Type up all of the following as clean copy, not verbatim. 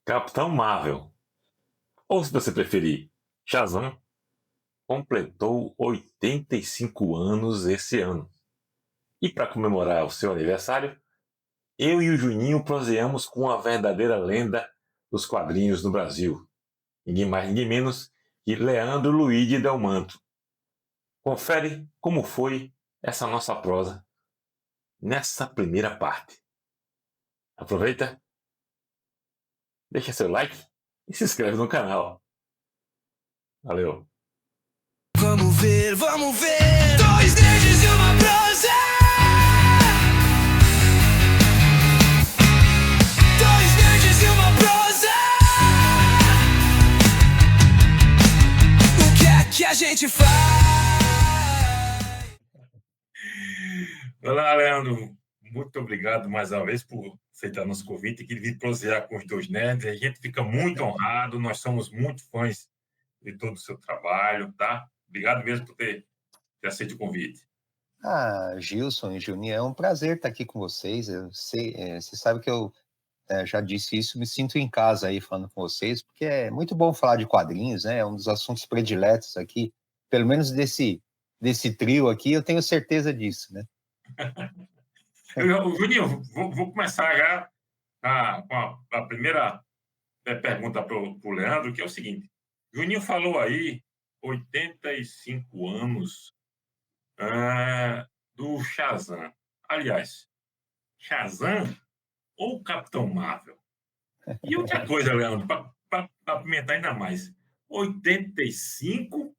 Capitão Marvel, ou se você preferir, Shazam, completou 85 anos esse ano. E para comemorar o seu aniversário, eu e o Juninho proseamos com a verdadeira lenda dos quadrinhos no Brasil. Ninguém mais, ninguém menos que Leandro Luigi Del Manto. Confere como foi essa nossa prosa nessa primeira parte. Aproveita, deixa seu like e se inscreve no canal. Valeu! Vamos ver. Dois nerds e uma prosa. Dois nerds e uma prosa. O que é que a gente faz? Olá, Leandro. Muito obrigado mais uma vez por aceitar nosso convite e vir prosear com os dois nerds. A gente fica muito honrado, nós somos muito fãs de todo o seu trabalho, tá? Obrigado mesmo por ter aceito o convite. Gilson e Juninho, é um prazer estar aqui com vocês. Eu sei, você sabe que eu já disse isso, me sinto em casa aí falando com vocês, porque é muito bom falar de quadrinhos, né? É um dos assuntos prediletos aqui, pelo menos desse trio aqui, eu tenho certeza disso, né? Juninho, vou começar já com a primeira pergunta para o Leandro, que é o seguinte. Juninho falou aí 85 anos do Shazam. Aliás, Shazam ou Capitão Marvel? E outra coisa, Leandro, para apimentar ainda mais, 85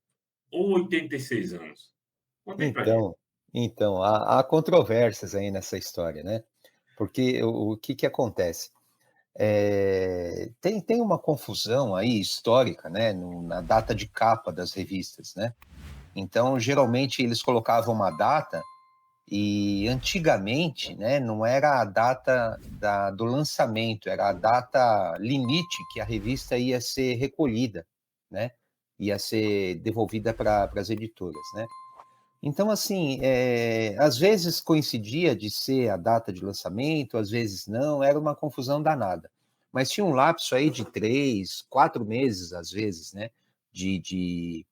ou 86 anos? Conta aí pra gente. Então, há controvérsias aí nessa história, né? Porque o que acontece? Tem uma confusão aí histórica, né? Na data de capa das revistas, né? Então, geralmente, eles colocavam uma data e, antigamente, né, não era a data do lançamento, era a data limite que a revista ia ser recolhida, né? Ia ser devolvida para as editoras, né? Então, assim, às vezes coincidia de ser a data de lançamento, às vezes não, era uma confusão danada. Mas tinha um lapso aí de 3, 4 meses, às vezes, né? De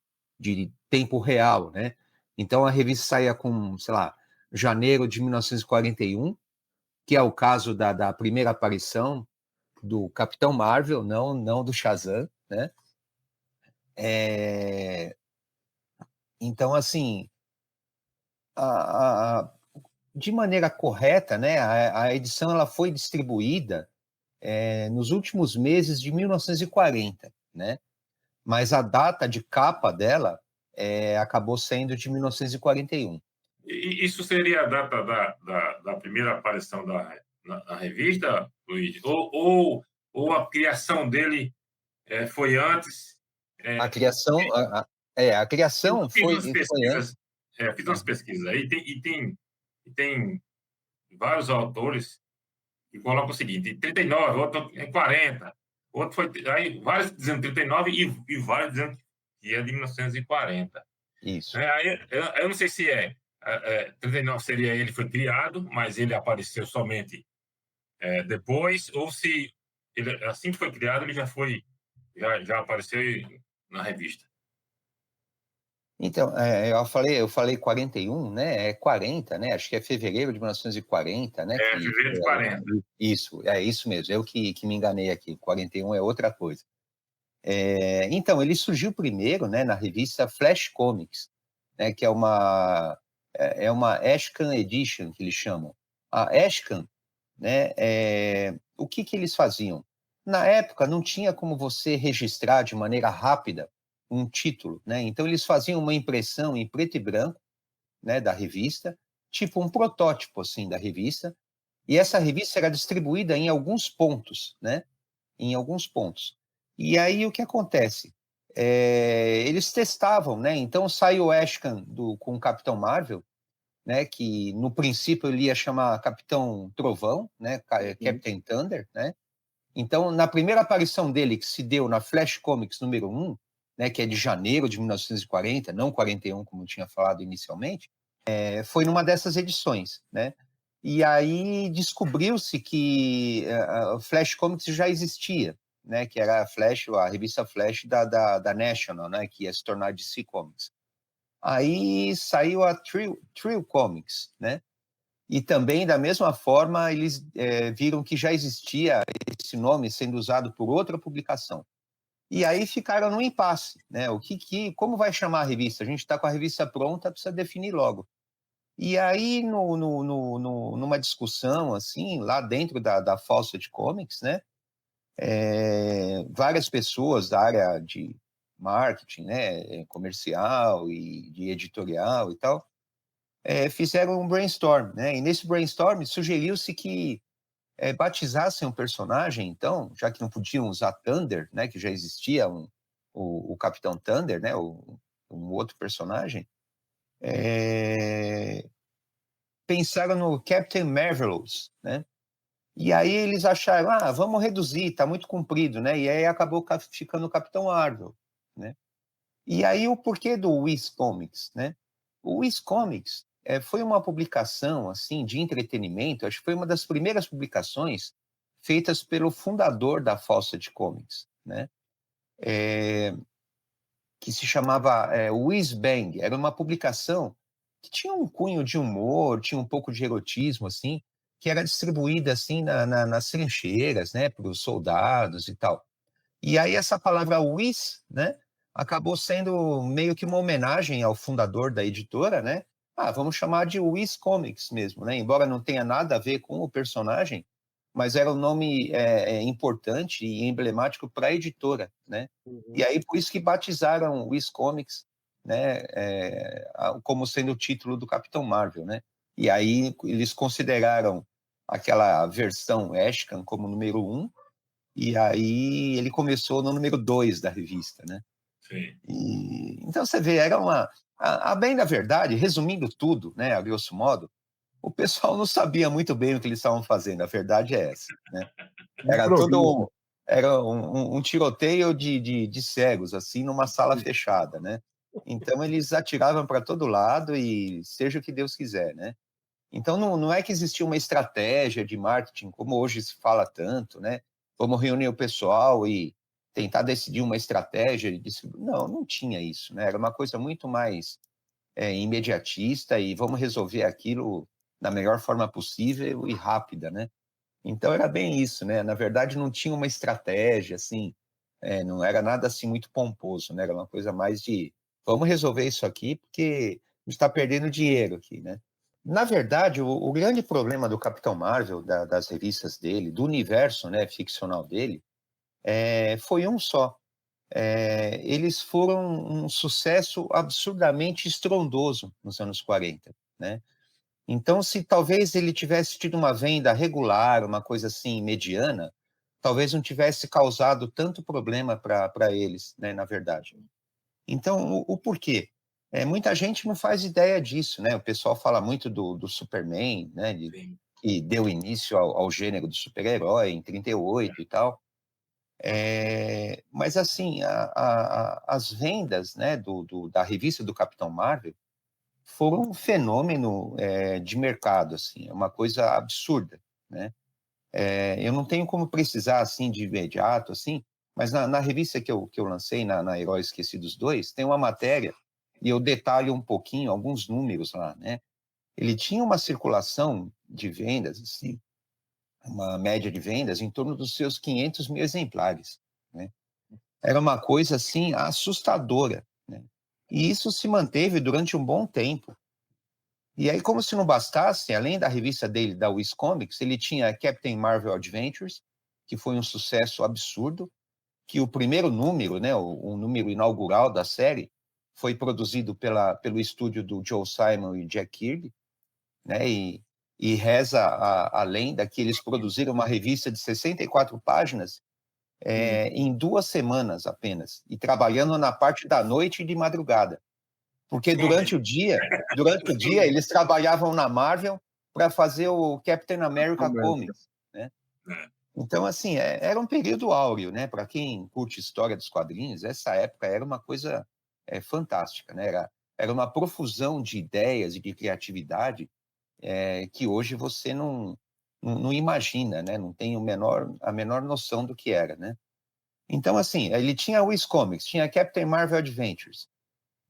tempo real, né? Então, a revista saía com, sei lá, janeiro de 1941, que é o caso da primeira aparição do Capitão Marvel, não do Shazam, né? Então, assim, de maneira correta, né? A edição ela foi distribuída nos últimos meses de 1940, né? Mas a data de capa dela acabou sendo de 1941. Isso seria a data da primeira aparição na revista, Luiz? Ou a criação dele foi antes? A criação foi antes. Fiz umas pesquisas aí, e tem vários autores que colocam o seguinte: 39, outro em 40, outro foi. Aí, vários dizendo 39 e vários dizendo que é de 1940. Isso. Aí, eu não sei se 39 seria ele foi criado, mas ele apareceu somente depois, ou se ele, assim que foi criado, ele já apareceu na revista. Então, eu falei 41, né? É 40, né? Acho que é fevereiro de 1940, né? Fevereiro de 40. Isso mesmo. Eu que me enganei aqui. 41 é outra coisa. Então, ele surgiu primeiro, né, na revista Flash Comics, né? Que é uma Ashcan Edition, que eles chamam. A Ashcan, né? O que eles faziam? Na época, não tinha como você registrar de maneira rápida um título, né? Então eles faziam uma impressão em preto e branco, né, da revista, tipo um protótipo assim da revista, e essa revista era distribuída em alguns pontos, né? Em alguns pontos. E aí o que acontece? Eles testavam, né? Então saiu o Ashcan com o Capitão Marvel, né? Que no princípio ele ia chamar Capitão Trovão, né? Captain Thunder, né? Então, na primeira aparição dele, que se deu na Flash Comics número 1, né, que é de janeiro de 1940, não 41, como eu tinha falado inicialmente, foi numa dessas edições, né? E aí descobriu-se que a Flash Comics já existia, né, que era a revista Flash da National, né, que ia se tornar DC Comics. Aí saiu a Trio Comics, né? E também, da mesma forma, eles viram que já existia esse nome sendo usado por outra publicação. E aí ficaram no impasse, né? Como vai chamar a revista? A gente está com a revista pronta, precisa definir logo. E aí, numa discussão, assim, lá dentro da Fawcett Comics, né? Várias pessoas da área de marketing, né? Comercial e de editorial e tal, fizeram um brainstorm, né? E nesse brainstorm sugeriu-se que batizassem um personagem, então, já que não podiam usar Thunder, né? Que já existia o Capitão Thunder, né? Um outro personagem. Pensaram no Captain Marvelous, né? E aí eles acharam, vamos reduzir, tá muito comprido, né? E aí acabou ficando o Capitão Marvel, né? E aí o porquê do Wiz Comics, né? O Wiz Comics foi uma publicação, assim, de entretenimento, acho que foi uma das primeiras publicações feitas pelo fundador da Fawcett Comics, né? Que se chamava Whiz Bang. Era uma publicação que tinha um cunho de humor, tinha um pouco de erotismo, assim, que era distribuída, assim, nas trincheiras, né, para os soldados e tal. E aí essa palavra Whiz, né, acabou sendo meio que uma homenagem ao fundador da editora, né? Vamos chamar de Whiz Comics mesmo, né? Embora não tenha nada a ver com o personagem, mas era um nome importante e emblemático para a editora, né? E aí por isso que batizaram Wiz Comics, né, como sendo o título do Capitão Marvel, né? E aí eles consideraram aquela versão Ashcan como número 1, e aí ele começou no número 2 da revista, né? Sim. Então você vê, era a bem da verdade, resumindo tudo, né, a grosso modo, o pessoal não sabia muito bem o que eles estavam fazendo, a verdade é essa, né? Era um tiroteio de cegos, assim, numa sala fechada, né? Então eles atiravam para todo lado e seja o que Deus quiser, né? Então não é que existia uma estratégia de marketing, como hoje se fala tanto, né? Vamos reunir o pessoal e tentar decidir uma estratégia de distribuição. Não tinha isso, né? Era uma coisa muito mais imediatista e vamos resolver aquilo da melhor forma possível e rápida, né? Então era bem isso, né? Na verdade não tinha uma estratégia, assim, não era nada assim muito pomposo, né? Era uma coisa mais de vamos resolver isso aqui porque a gente está perdendo dinheiro aqui, né? Na verdade, o grande problema do Capitão Marvel, das revistas dele, do universo, né, ficcional dele, foi um só. Eles foram um sucesso absurdamente estrondoso nos anos 40, né? Então, se talvez ele tivesse tido uma venda regular, uma coisa assim, mediana, talvez não tivesse causado tanto problema para eles, né, na verdade. Então, o porquê? Muita gente não faz ideia disso, né? O pessoal fala muito do Superman, né, que deu início ao gênero do super-herói em 38 e tal. Mas, assim, as vendas, né, da revista do Capitão Marvel foram um fenômeno de mercado, assim, é uma coisa absurda, né? Eu não tenho como precisar, assim, de imediato, assim, mas na revista que eu lancei, na Heróis Esquecidos 2, tem uma matéria, e eu detalho um pouquinho, alguns números lá, né? Ele tinha uma circulação de vendas, assim, uma média de vendas em torno dos seus 500 mil exemplares, né? Era uma coisa, assim, assustadora, né? E isso se manteve durante um bom tempo. E aí, como se não bastasse, além da revista dele, da Wiz Comics, ele tinha Captain Marvel Adventures, que foi um sucesso absurdo, que o primeiro número, né, o número inaugural da série, foi produzido pelo estúdio do Joe Simon e Jack Kirby, né, e reza a lenda que eles produziram uma revista de 64 páginas em 2 semanas apenas, e trabalhando na parte da noite e de madrugada. Porque durante o dia eles trabalhavam na Marvel para fazer o Captain America Comics, né? Então, assim, era um período áureo, né? Para quem curte história dos quadrinhos, essa época era uma coisa fantástica, né? Era uma profusão de ideias e de criatividade que hoje você não imagina, né? Não tem a menor noção do que era, né? Então, assim, ele tinha a Wiz Comics, tinha a Captain Marvel Adventures,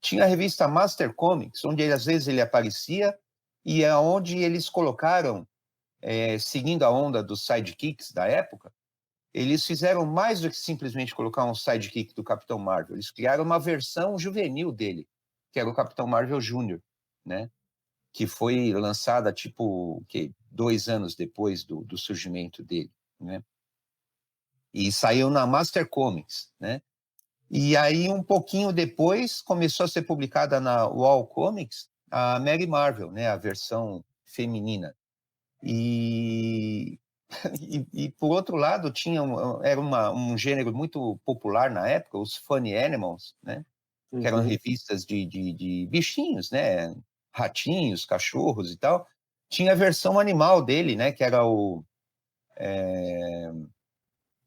tinha a revista Master Comics, onde às vezes ele aparecia, e é onde eles colocaram, seguindo a onda dos sidekicks da época, eles fizeram mais do que simplesmente colocar um sidekick do Capitão Marvel. Eles criaram uma versão juvenil dele, que era o Capitão Marvel Jr., né? Que foi lançada, tipo, 2 anos depois do surgimento dele, né? E saiu na Master Comics, né? E aí, um pouquinho depois, começou a ser publicada na Wall Comics a Mary Marvel, né? A versão feminina. E por outro lado, era um gênero muito popular na época, os Funny Animals, né? Que eram revistas de bichinhos, né? Ratinhos, cachorros e tal. Tinha a versão animal dele, né? Que era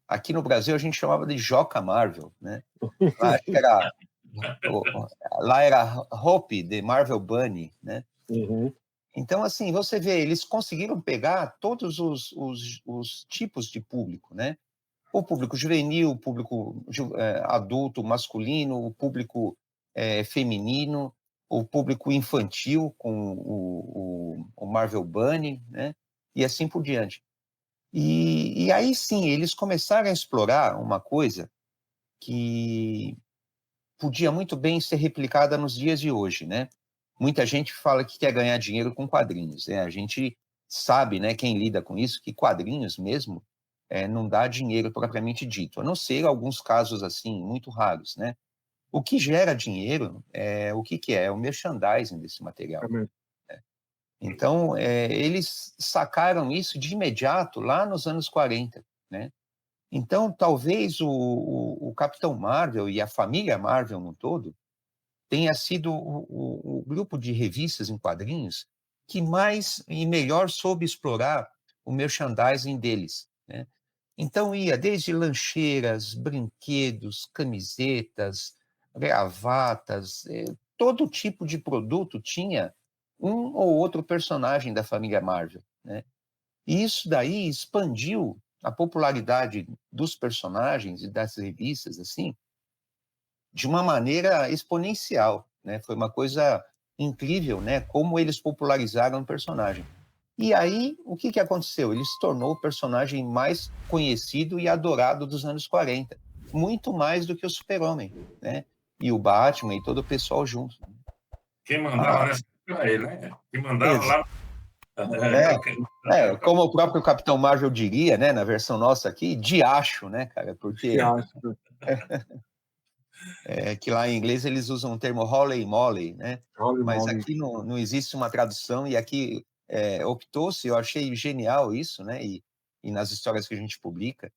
aqui no Brasil a gente chamava de Joca Marvel, né? Lá, acho que lá era Hope, de Marvel Bunny, né? Então, assim, você vê, eles conseguiram pegar todos os tipos de público, né? O público juvenil, o público adulto, masculino, o público feminino, o público infantil com o Marvel Bunny, né? E assim por diante. E aí sim, eles começaram a explorar uma coisa que podia muito bem ser replicada nos dias de hoje, né? Muita gente fala que quer ganhar dinheiro com quadrinhos, né? A gente sabe, né, quem lida com isso, que quadrinhos mesmo não dá dinheiro propriamente dito, a não ser alguns casos assim muito raros, né? O que gera dinheiro o que é? É o merchandising desse material. Então, eles sacaram isso de imediato lá nos anos 40, né? Então, talvez o Capitão Marvel e a família Marvel no todo tenha sido o grupo de revistas em quadrinhos que mais e melhor soube explorar o merchandising deles, né? Então, ia desde lancheiras, brinquedos, camisetas, gravatas, todo tipo de produto tinha um ou outro personagem da família Marvel, né? E isso daí expandiu a popularidade dos personagens e das revistas, assim, de uma maneira exponencial, né? Foi uma coisa incrível, né? Como eles popularizaram o personagem. E aí, o que aconteceu? Ele se tornou o personagem mais conhecido e adorado dos anos 40. Muito mais do que o Super-Homem, né? E o Batman e todo o pessoal junto. Quem mandava nessa era ele, né? Quem mandava lá... Como o próprio Capitão Marvel diria, né? Na versão nossa aqui, diacho, né, cara? Porque... que lá em inglês eles usam o termo holy moly, né? Mas aqui não existe uma tradução, e aqui optou-se, eu achei genial isso, né? E nas histórias que a gente publica,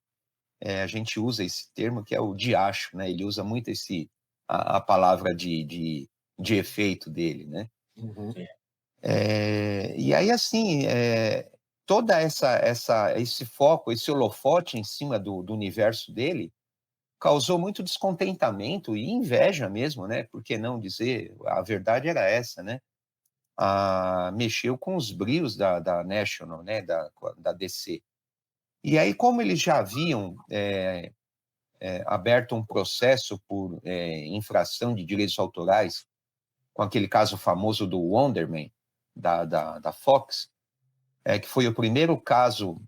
a gente usa esse termo, que é o diacho, né? Ele usa muito a palavra de efeito dele, né? E aí, assim, toda esse foco, esse holofote em cima do universo dele, causou muito descontentamento e inveja mesmo, né? Por que não dizer? A verdade era essa, né? Mexeu com os brios da National, né? Da DC. E aí, como eles já haviam aberto um processo por infração de direitos autorais, com aquele caso famoso do Wonder Man, da Fox, que foi o primeiro caso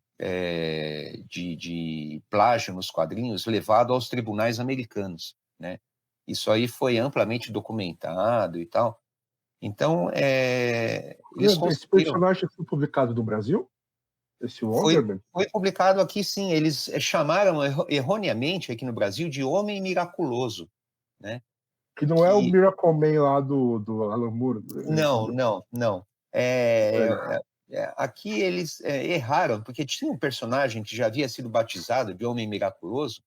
de plágio nos quadrinhos levado aos tribunais americanos, né? Isso aí foi amplamente documentado e tal. Então, eles conseguiram... Esse personagem foi publicado no Brasil? Esse Wonderman? Foi publicado aqui, sim. Eles chamaram erroneamente aqui no Brasil de Homem Miraculoso, né? Que não é o Miracle Man lá do Alan Moore. Não. Aqui eles erraram, porque tinha um personagem que já havia sido batizado de Homem Miraculoso,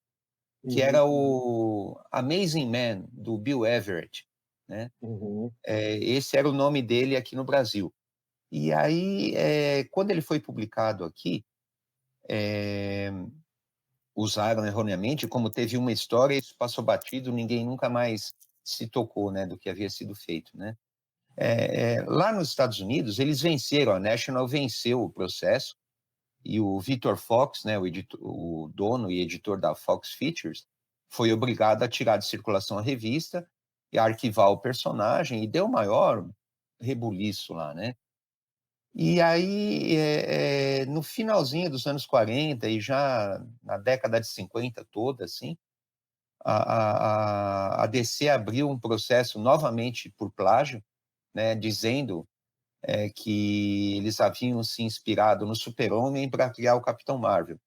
que era o Amazing Man, do Bill Everett, né? Esse era o nome dele aqui no Brasil. E aí, quando ele foi publicado aqui, usaram erroneamente, como teve uma história, isso passou batido, ninguém nunca mais se tocou, né, do que havia sido feito, né? Lá nos Estados Unidos, eles venceram, a National venceu o processo, e o Victor Fox, né, o dono e editor da Fox Features, foi obrigado a tirar de circulação a revista e arquivar o personagem, e deu maior rebuliço lá, né? E aí, no finalzinho dos anos 40 e já na década de 50 toda, assim, a DC abriu um processo novamente por plágio, né, dizendo que eles haviam se inspirado no Super-Homem para criar o Capitão Marvel.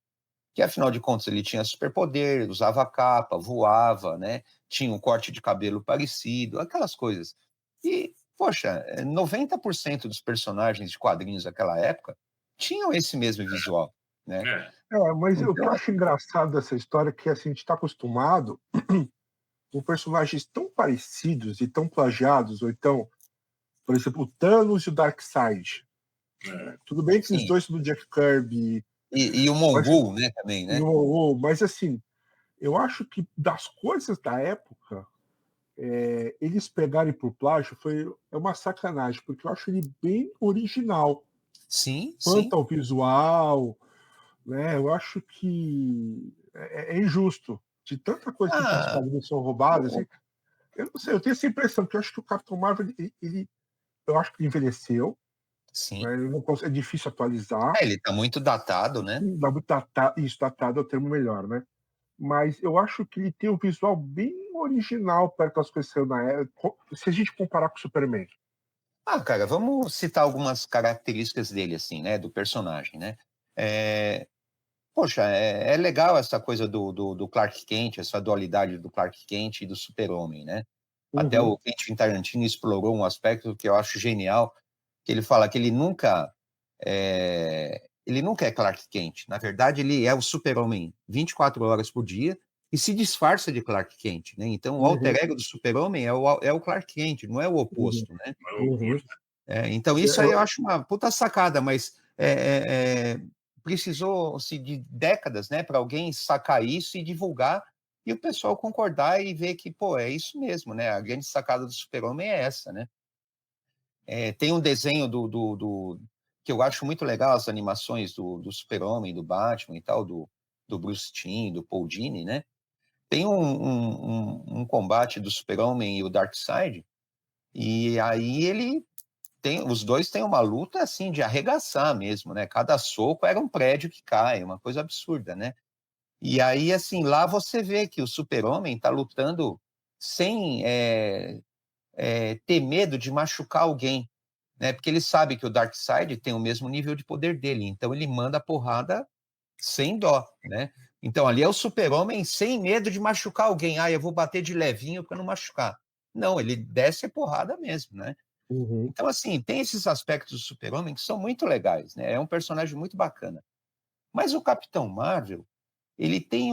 Que, afinal de contas, ele tinha superpoder, usava capa, voava, né, tinha um corte de cabelo parecido, aquelas coisas. E, poxa, 90% dos personagens de quadrinhos daquela época tinham esse mesmo visual, né? Mas o que eu Então, acho engraçado dessa história é que assim, a gente está acostumado com personagens tão parecidos e tão plagiados, ou então, por exemplo, o Thanos e o Darkseid. Tudo bem que os sim. dois são do Jack Kirby E o Mongul, né, também, né? mas assim, eu acho que das coisas da época, eles pegarem por plágio é uma sacanagem, porque eu acho ele bem original. Sim, Quanto sim. ao visual, né, eu acho que é injusto. De tanta coisa que os quadrinhos são roubados, assim, eu não sei, eu tenho essa impressão, que eu acho que o Capitão Marvel, eu acho que envelheceu, Sim. né, é difícil atualizar. Ele está muito datado, né? Isso, datado é o termo melhor, né? Mas eu acho que ele tem um visual bem original perto das coisas que saiu na época, se a gente comparar com o Superman. Cara, vamos citar algumas características dele, assim, né, do personagem, né? Poxa, é legal essa coisa do Clark Kent, essa dualidade do Clark Kent e do Super-Homem, né? Até o Quentin Tarantino explorou um aspecto que eu acho genial, que ele fala que ele nunca é Clark Kent. Na verdade, ele é o Super-Homem 24 horas por dia e se disfarça de Clark Kent, né? Então, o alter ego do Super-Homem é o Clark Kent, não é o oposto, né? Então, isso aí eu acho uma puta sacada, mas precisou-se de décadas, né, para alguém sacar isso e divulgar e o pessoal concordar e ver que, pô, é isso mesmo, né? A grande sacada do Super-Homem é essa, né? Tem um desenho que eu acho muito legal, as animações do Super-Homem, do Batman e tal, do Bruce Timm, do Paul Dini, né? Tem um combate do Super-Homem e o Darkseid, e aí os dois têm uma luta assim de arregaçar mesmo, né? Cada soco era um prédio que cai, uma coisa absurda, né? E aí, assim, lá você vê que o Super-Homem está lutando sem ter medo de machucar alguém, né? Porque ele sabe que o Darkseid tem o mesmo nível de poder dele, então ele manda a porrada sem dó, né? Então ali é o Super-Homem sem medo de machucar alguém. Eu vou bater de levinho para não machucar. Não, ele desce a porrada mesmo, né? Então, assim, tem esses aspectos do Super-Homem que são muito legais, né? É um personagem muito bacana. Mas o Capitão Marvel, ele tem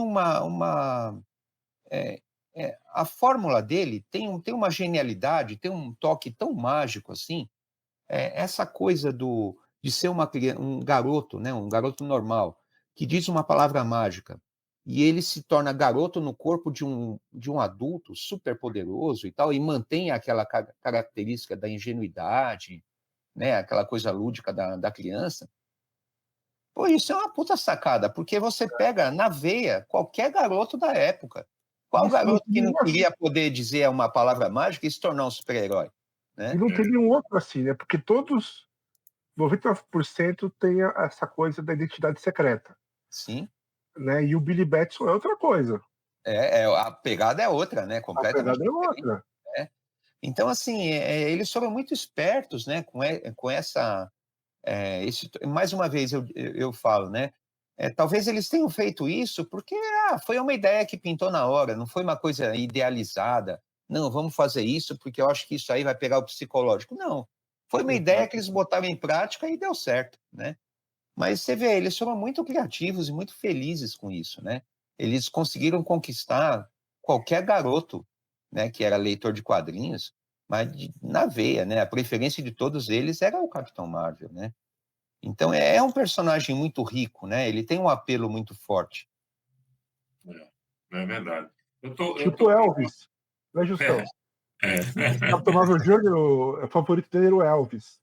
a fórmula dele tem uma genialidade, tem um toque tão mágico assim, essa coisa de ser um garoto, né, um garoto normal, que diz uma palavra mágica, e ele se torna garoto no corpo de um adulto super poderoso e tal, e mantém aquela característica da ingenuidade, né, aquela coisa lúdica da criança. Pô, isso é uma puta sacada, porque você pega na veia qualquer garoto da época. Qual garoto que não queria poder dizer uma palavra mágica e se tornar um super-herói? Né? E não tem nenhum outro assim, né? Porque 99% tem essa coisa da identidade secreta. Sim. Né? E o Billy Batson é outra coisa. A pegada é outra, né? Completamente. A pegada é outra. Né? Então, assim, eles foram muito espertos, né? Com essa... mais uma vez eu falo, né? Talvez eles tenham feito isso porque foi uma ideia que pintou na hora, não foi uma coisa idealizada. Não, vamos fazer isso porque eu acho que isso aí vai pegar o psicológico. Não, foi uma ideia que eles botaram em prática e deu certo, né? Mas você vê, eles foram muito criativos e muito felizes com isso, né? Eles conseguiram conquistar qualquer garoto, né, que era leitor de quadrinhos, mas na veia, né? A preferência de todos eles era o Capitão Marvel, né? Então é um personagem muito rico, né? Ele tem um apelo muito forte. É verdade. Tipo Elvis, não é, Justão? O Capitão Marvel Jr., o favorito dele era o Elvis.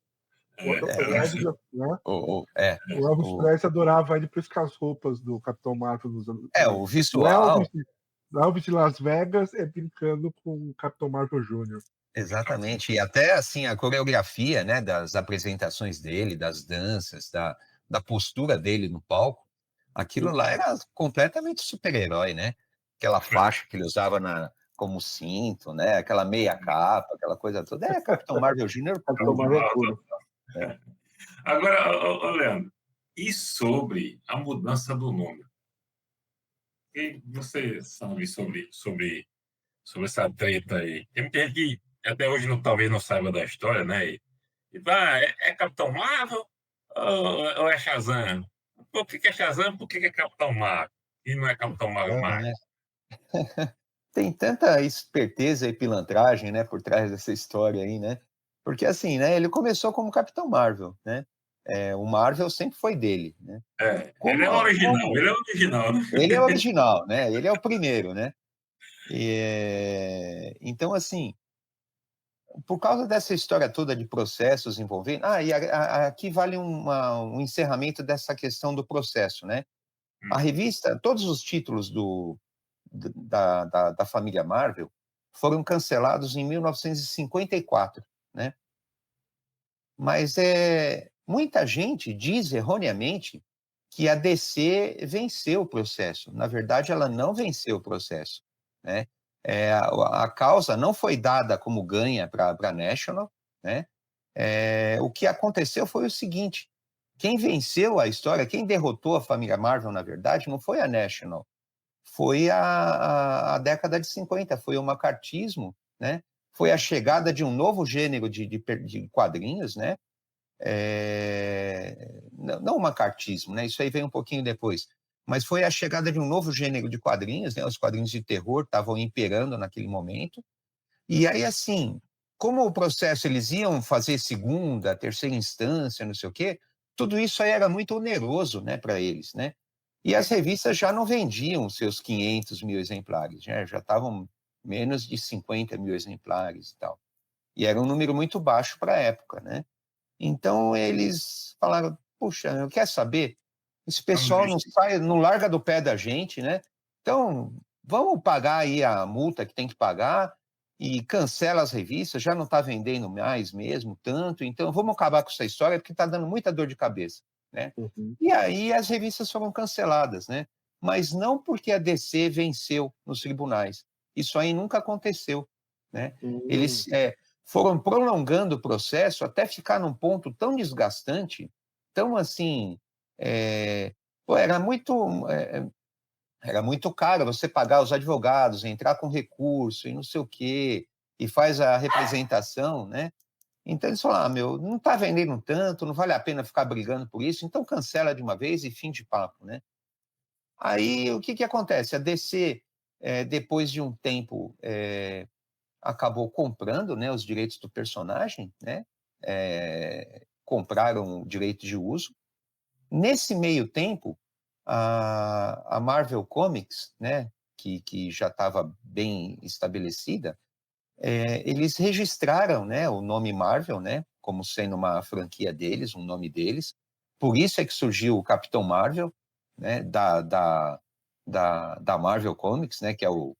O Elvis, né? O Elvis Presley adorava ele por isso que as roupas do Capitão Marvel nos anos. O visual. Alves de Las Vegas é brincando com o Capitão Marvel Jr. Exatamente. E até assim, a coreografia, né, das apresentações dele, das danças, da postura dele no palco, aquilo lá era completamente super-herói, né? Aquela faixa que ele usava como cinto, né? Aquela meia capa, aquela coisa toda. É Capitão Marvel Jr. Capitão Marvel é tudo. Agora, Leandro, e sobre a mudança do nome? O que você sabe sobre essa treta aí? Tem muita gente que até hoje talvez não saiba da história, né? É Capitão Marvel ou é Shazam? Por que é Shazam? Por que é Capitão Marvel? E não é Capitão Marvel Então, mais? né? Tem tanta esperteza e pilantragem, né, por trás dessa história aí, né? Porque assim, né, ele começou como Capitão Marvel, né? O Marvel sempre foi dele, né? Ele é o original, Como ele é o original, né? ele é original, né? Ele é o primeiro, né? Então, assim, por causa dessa história toda de processos envolvendo... e aqui vale um encerramento dessa questão do processo, né? A revista, todos os títulos da família Marvel foram cancelados em 1954, né? Mas muita gente diz erroneamente que a DC venceu o processo. Na verdade, ela não venceu o processo, né? A causa não foi dada como ganha para a National, né? O que aconteceu foi o seguinte: quem venceu a história, quem derrotou a família Marvel, na verdade, não foi a National, foi a década de 50, foi o macartismo, né? Foi a chegada de um novo gênero de quadrinhos, né? Não o macartismo, né? Isso aí veio um pouquinho depois, mas foi a chegada de um novo gênero de quadrinhos, né? Os quadrinhos de terror estavam imperando naquele momento, e aí, assim, como o processo, eles iam fazer segunda, terceira instância, não sei o quê, tudo isso aí era muito oneroso, né, para eles, né? E as revistas já não vendiam seus 500 mil exemplares, né? Já estavam menos de 50 mil exemplares e tal. E era um número muito baixo para a época, né? Então, eles falaram, puxa, quer saber? Esse pessoal não larga do pé da gente, né? Então, vamos pagar aí a multa que tem que pagar e cancela as revistas, já não está vendendo mais mesmo tanto, então vamos acabar com essa história porque está dando muita dor de cabeça, né? E aí as revistas foram canceladas, né? Mas não porque a DC venceu nos tribunais. Isso aí nunca aconteceu, né? Eles foram prolongando o processo até ficar num ponto tão desgastante, tão assim... era muito caro você pagar os advogados, entrar com recurso e não sei o quê, e faz a representação, né? Então eles falaram, não está vendendo tanto, não vale a pena ficar brigando por isso, então cancela de uma vez e fim de papo, né? Aí o que acontece? A DC, depois de um tempo, acabou comprando, né, os direitos do personagem, né? Compraram o direito de uso. Nesse meio tempo, a Marvel Comics, né, que já estava bem estabelecida, eles registraram, né, o nome Marvel, né, como sendo uma franquia deles, um nome deles. Por isso é que surgiu o Capitão Marvel, né, da Marvel Comics, né, que é o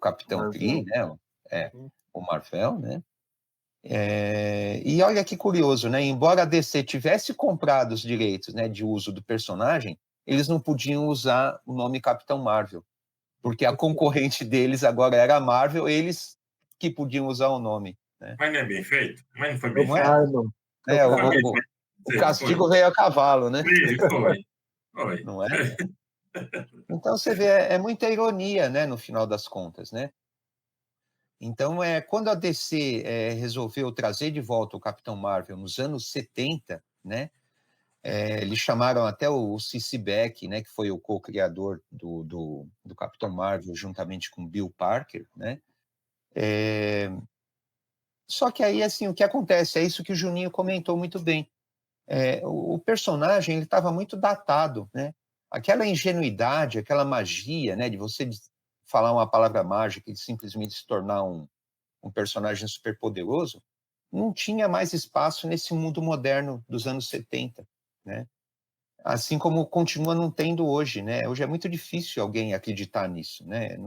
Capitão Kree, né, o Marvel, né. E olha que curioso, né? Embora a DC tivesse comprado os direitos, né, de uso do personagem, eles não podiam usar o nome Capitão Marvel, porque a concorrente deles agora era a Marvel, eles que podiam usar o nome, né? Mas não é bem feito? Mas não foi bem Não é? feito? O castigo veio a cavalo, né? Foi. Não é? Então você vê, é muita ironia, né, no final das contas, né? Então, quando a DC resolveu trazer de volta o Capitão Marvel nos anos 70, né, eles chamaram até o C.C. Beck, né, que foi o co-criador do Capitão Marvel, juntamente com Bill Parker, né? Só que aí, assim, o que acontece? É isso que o Juninho comentou muito bem. O personagem estava muito datado, né? Aquela ingenuidade, aquela magia, né, de você falar uma palavra mágica e simplesmente se tornar um personagem superpoderoso, não tinha mais espaço nesse mundo moderno dos anos 70, né? assim como continua não tendo hoje, né? Hoje é muito difícil alguém acreditar nisso, né?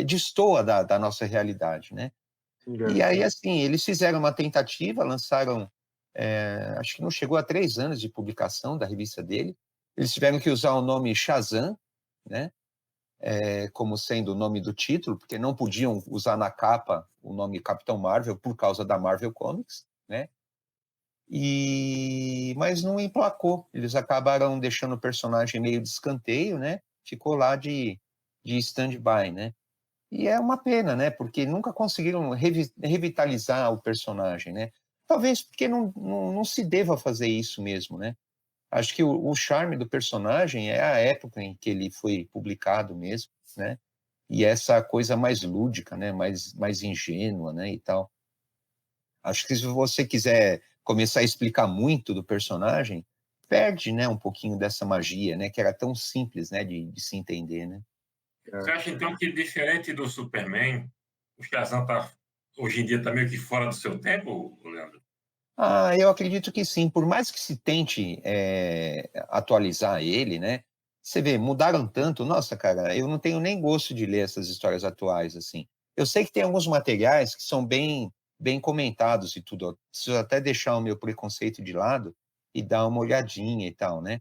Destoa da nossa realidade, né? E aí, assim, eles fizeram uma tentativa, lançaram, acho que não chegou a 3 anos de publicação da revista dele. Eles tiveram que usar o nome Shazam, né? Como sendo o nome do título, porque não podiam usar na capa o nome Capitão Marvel por causa da Marvel Comics, né? Mas não emplacou. Eles acabaram deixando o personagem meio de escanteio, né? Ficou lá de stand-by, né? E é uma pena, né? Porque nunca conseguiram revitalizar o personagem, né? Talvez porque não se deva fazer isso mesmo, né? Acho que o charme do personagem é a época em que ele foi publicado mesmo, né? E essa coisa mais lúdica, né? Mais ingênua, né? E tal. Acho que se você quiser começar a explicar muito do personagem, perde, né? Um pouquinho dessa magia, né? Que era tão simples, né? De se entender, né? Você acha, então, que diferente do Superman, o Shazam hoje em dia está meio que fora do seu tempo, Leandro? Eu acredito que sim. Por mais que se tente atualizar ele, né? Você vê, mudaram tanto. Nossa, cara, eu não tenho nem gosto de ler essas histórias atuais, assim. Eu sei que tem alguns materiais que são bem comentados e tudo. Eu preciso até deixar o meu preconceito de lado e dar uma olhadinha e tal, né?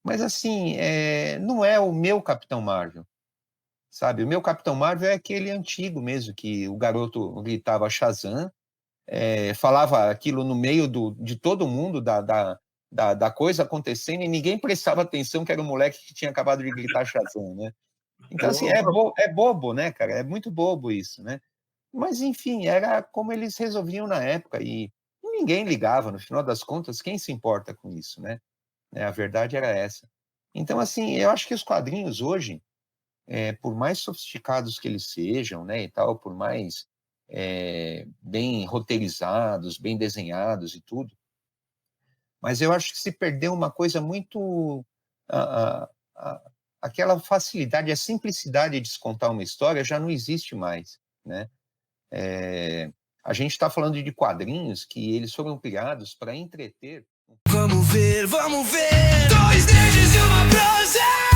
Mas, assim, não é o meu Capitão Marvel, sabe? O meu Capitão Marvel é aquele antigo mesmo, que o garoto gritava Shazam, falava aquilo no meio de todo mundo, da coisa acontecendo, e ninguém prestava atenção que era o moleque que tinha acabado de gritar Shazam, né? Então, assim, é bobo, né, cara? É muito bobo isso, né? Mas, enfim, era como eles resolviam na época, e ninguém ligava, no final das contas, quem se importa com isso, né? A verdade era essa. Então, assim, eu acho que os quadrinhos hoje, por mais sofisticados que eles sejam, né, e tal, por mais bem roteirizados, bem desenhados e tudo, mas eu acho que se perdeu uma coisa muito... aquela facilidade, a simplicidade de se contar uma história já não existe mais, né? A gente está falando de quadrinhos que eles foram criados para entreter. Vamos ver, dois nerds e uma prosa.